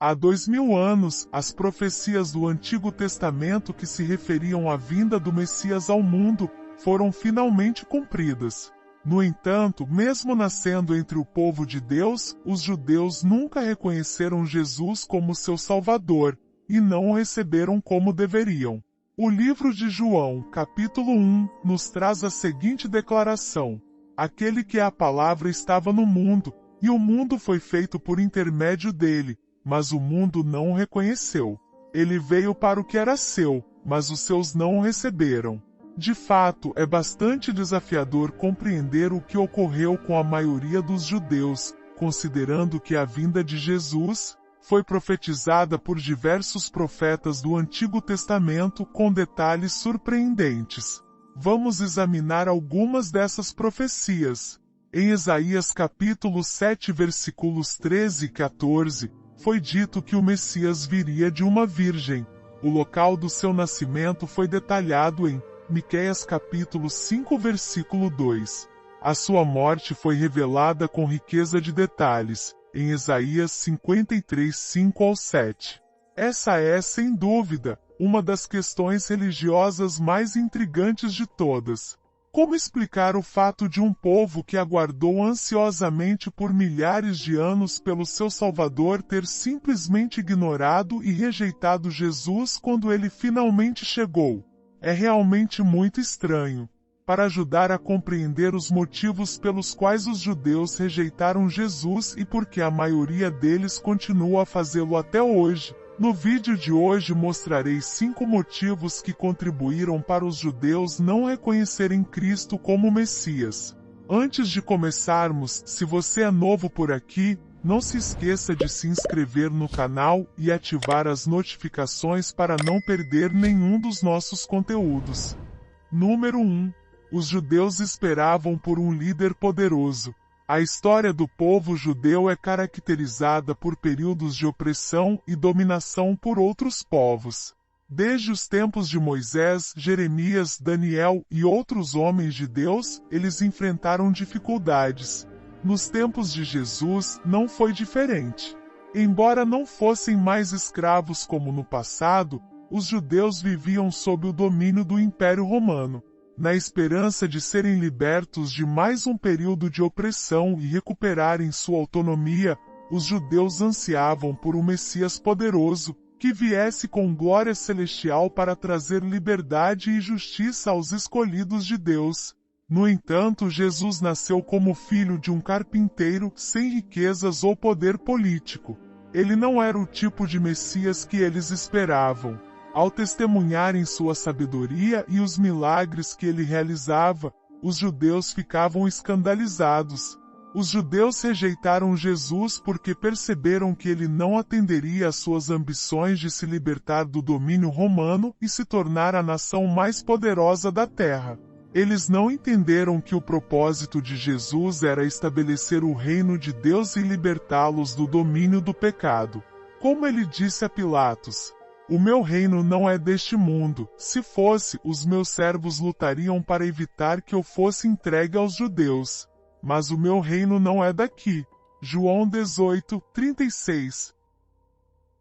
Há 2000 anos, as profecias do Antigo Testamento que se referiam à vinda do Messias ao mundo foram finalmente cumpridas. No entanto, mesmo nascendo entre o povo de Deus, os judeus nunca reconheceram Jesus como seu Salvador, e não o receberam como deveriam. O livro de João, capítulo 1, nos traz a seguinte declaração: Aquele que é a palavra estava no mundo, e o mundo foi feito por intermédio dele, mas o mundo não o reconheceu. Ele veio para o que era seu, mas os seus não o receberam. De fato, é bastante desafiador compreender o que ocorreu com a maioria dos judeus, considerando que a vinda de Jesus foi profetizada por diversos profetas do Antigo Testamento com detalhes surpreendentes. Vamos examinar algumas dessas profecias. Em Isaías capítulo 7, versículos 13 e 14, foi dito que o Messias viria de uma virgem. O local do seu nascimento foi detalhado em Miqueias capítulo 5, versículo 2. A sua morte foi revelada com riqueza de detalhes, em Isaías 53, 5 ao 7. Essa é, sem dúvida, uma das questões religiosas mais intrigantes de todas. Como explicar o fato de um povo que aguardou ansiosamente por milhares de anos pelo seu Salvador ter simplesmente ignorado e rejeitado Jesus quando ele finalmente chegou? É realmente muito estranho. Para ajudar a compreender os motivos pelos quais os judeus rejeitaram Jesus e por que a maioria deles continua a fazê-lo até hoje, no vídeo de hoje mostrarei 5 motivos que contribuíram para os judeus não reconhecerem Cristo como Messias. Antes de começarmos, se você é novo por aqui, não se esqueça de se inscrever no canal e ativar as notificações para não perder nenhum dos nossos conteúdos. Número 1. Os judeus esperavam por um líder poderoso. A história do povo judeu é caracterizada por períodos de opressão e dominação por outros povos. Desde os tempos de Moisés, Jeremias, Daniel e outros homens de Deus, eles enfrentaram dificuldades. Nos tempos de Jesus, não foi diferente. Embora não fossem mais escravos como no passado, os judeus viviam sob o domínio do Império Romano. Na esperança de serem libertos de mais um período de opressão e recuperarem sua autonomia, os judeus ansiavam por um Messias poderoso, que viesse com glória celestial para trazer liberdade e justiça aos escolhidos de Deus. No entanto, Jesus nasceu como filho de um carpinteiro, sem riquezas ou poder político. Ele não era o tipo de Messias que eles esperavam. Ao testemunharem sua sabedoria e os milagres que ele realizava, os judeus ficavam escandalizados. Os judeus rejeitaram Jesus porque perceberam que ele não atenderia às suas ambições de se libertar do domínio romano e se tornar a nação mais poderosa da terra. Eles não entenderam que o propósito de Jesus era estabelecer o reino de Deus e libertá-los do domínio do pecado. Como ele disse a Pilatos: "O meu reino não é deste mundo. Se fosse, os meus servos lutariam para evitar que eu fosse entregue aos judeus. Mas o meu reino não é daqui." João 18, 36.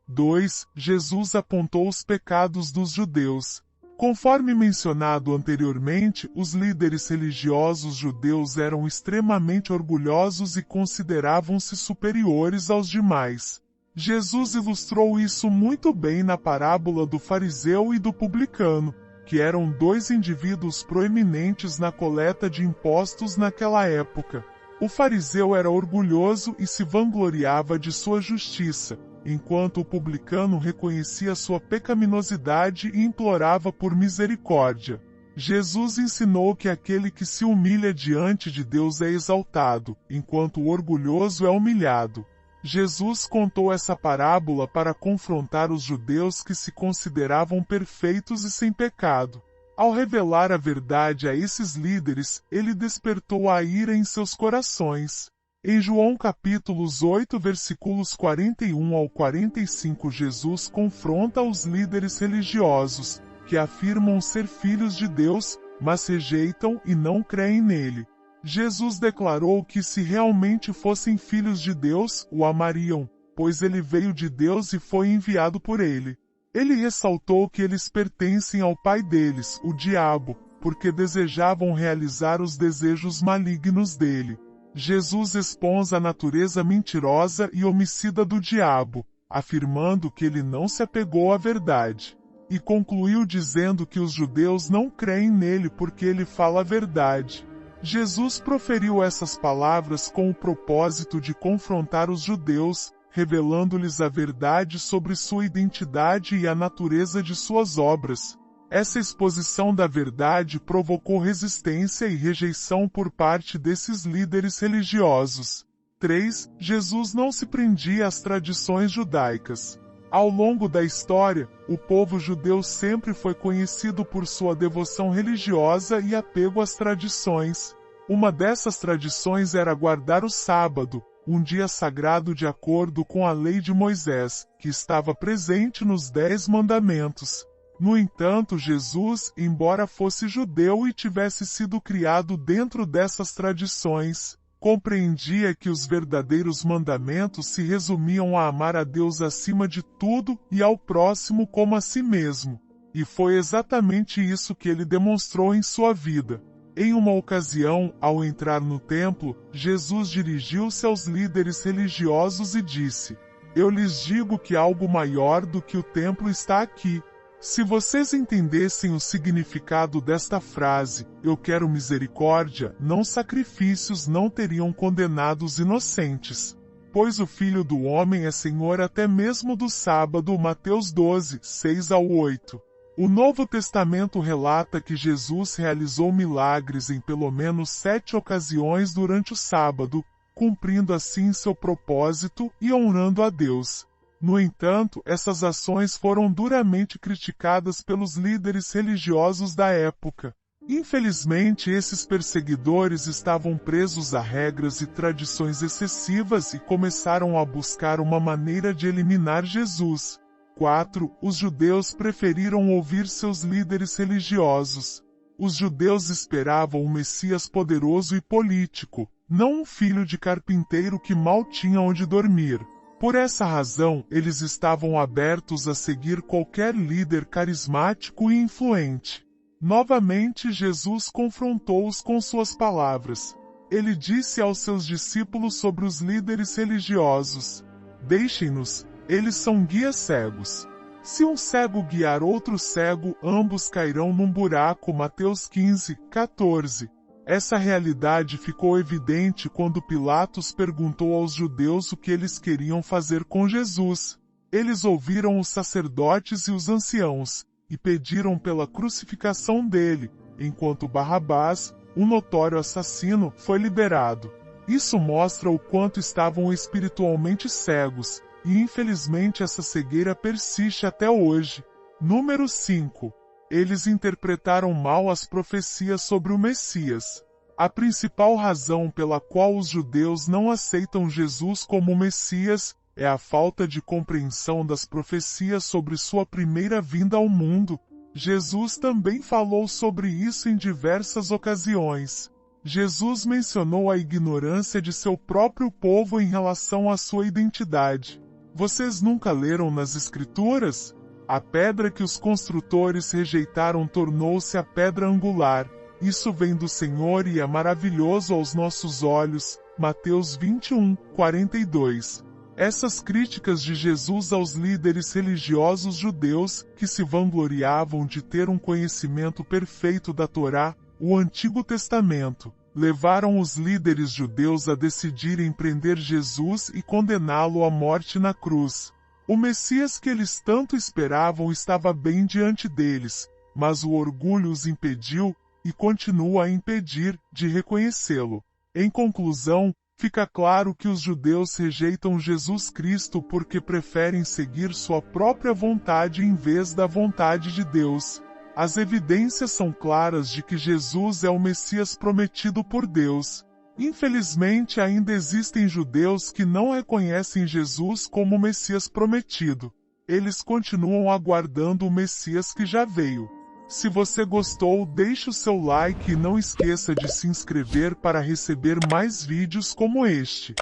2. Jesus apontou os pecados dos judeus. Conforme mencionado anteriormente, os líderes religiosos judeus eram extremamente orgulhosos e consideravam-se superiores aos demais. Jesus ilustrou isso muito bem na parábola do fariseu e do publicano, que eram 2 indivíduos proeminentes na coleta de impostos naquela época. O fariseu era orgulhoso e se vangloriava de sua justiça, enquanto o publicano reconhecia sua pecaminosidade e implorava por misericórdia. Jesus ensinou que aquele que se humilha diante de Deus é exaltado, enquanto o orgulhoso é humilhado. Jesus contou essa parábola para confrontar os judeus que se consideravam perfeitos e sem pecado. Ao revelar a verdade a esses líderes, ele despertou a ira em seus corações. Em João capítulos 8, versículos 41 ao 45, Jesus confronta os líderes religiosos, que afirmam ser filhos de Deus, mas rejeitam e não creem nele. Jesus declarou que se realmente fossem filhos de Deus, o amariam. pois ele veio de Deus e foi enviado por ele. Ele ressaltou que eles pertencem ao pai deles, o diabo, porque desejavam realizar os desejos malignos dele. Jesus expôs a natureza mentirosa e homicida do diabo, afirmando que ele não se apegou à verdade. E concluiu dizendo que os judeus não creem nele porque ele fala a verdade. Jesus proferiu essas palavras com o propósito de confrontar os judeus, revelando-lhes a verdade sobre sua identidade e a natureza de suas obras. Essa exposição da verdade provocou resistência e rejeição por parte desses líderes religiosos. 3. Jesus não se prendia às tradições judaicas. Ao longo da história, o povo judeu sempre foi conhecido por sua devoção religiosa e apego às tradições. Uma dessas tradições era guardar o sábado, um dia sagrado de acordo com a lei de Moisés, que estava presente nos 10 mandamentos. No entanto, Jesus, embora fosse judeu e tivesse sido criado dentro dessas tradições, compreendia que os verdadeiros mandamentos se resumiam a amar a Deus acima de tudo e ao próximo como a si mesmo. E foi exatamente isso que ele demonstrou em sua vida. Em uma ocasião, ao entrar no templo, Jesus dirigiu-se aos líderes religiosos e disse: "Eu lhes digo que algo maior do que o templo está aqui. Se vocês entendessem o significado desta frase, 'Eu quero misericórdia', não sacrifícios, não teriam condenado os inocentes. Pois o Filho do Homem é Senhor até mesmo do sábado." Mateus 12, 6-8. O Novo Testamento relata que Jesus realizou milagres em pelo menos 7 ocasiões durante o sábado, cumprindo assim seu propósito e honrando a Deus. No entanto, essas ações foram duramente criticadas pelos líderes religiosos da época. Infelizmente, esses perseguidores estavam presos a regras e tradições excessivas e começaram a buscar uma maneira de eliminar Jesus. 4. Os judeus preferiram ouvir seus líderes religiosos. Os judeus esperavam um Messias poderoso e político, não um filho de carpinteiro que mal tinha onde dormir. Por essa razão, eles estavam abertos a seguir qualquer líder carismático e influente. Novamente, Jesus confrontou-os com suas palavras. Ele disse aos seus discípulos sobre os líderes religiosos: "Deixem-nos, eles são guias cegos. Se um cego guiar outro cego, ambos cairão num buraco." Mateus 15, 14. Essa realidade ficou evidente quando Pilatos perguntou aos judeus o que eles queriam fazer com Jesus. Eles ouviram os sacerdotes e os anciãos, e pediram pela crucificação dele, enquanto Barrabás, um notório assassino, foi liberado. Isso mostra o quanto estavam espiritualmente cegos, e infelizmente essa cegueira persiste até hoje. Número 5. Eles interpretaram mal as profecias sobre o Messias. A principal razão pela qual os judeus não aceitam Jesus como Messias é a falta de compreensão das profecias sobre sua primeira vinda ao mundo. Jesus também falou sobre isso em diversas ocasiões. Jesus mencionou a ignorância de seu próprio povo em relação à sua identidade. Vocês nunca leram nas Escrituras? A pedra que os construtores rejeitaram tornou-se a pedra angular. Isso vem do Senhor e é maravilhoso aos nossos olhos. Mateus 21, 42. Essas críticas de Jesus aos líderes religiosos judeus, que se vangloriavam de ter um conhecimento perfeito da Torá, o Antigo Testamento, levaram os líderes judeus a decidirem prender Jesus e condená-lo à morte na cruz. O Messias que eles tanto esperavam estava bem diante deles, mas o orgulho os impediu, e continua a impedir, de reconhecê-lo. Em conclusão, fica claro que os judeus rejeitam Jesus Cristo porque preferem seguir sua própria vontade em vez da vontade de Deus. As evidências são claras de que Jesus é o Messias prometido por Deus. Infelizmente, ainda existem judeus que não reconhecem Jesus como o Messias prometido. Eles continuam aguardando o Messias que já veio. Se você gostou, deixe o seu like e não esqueça de se inscrever para receber mais vídeos como este.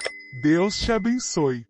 Deus te abençoe.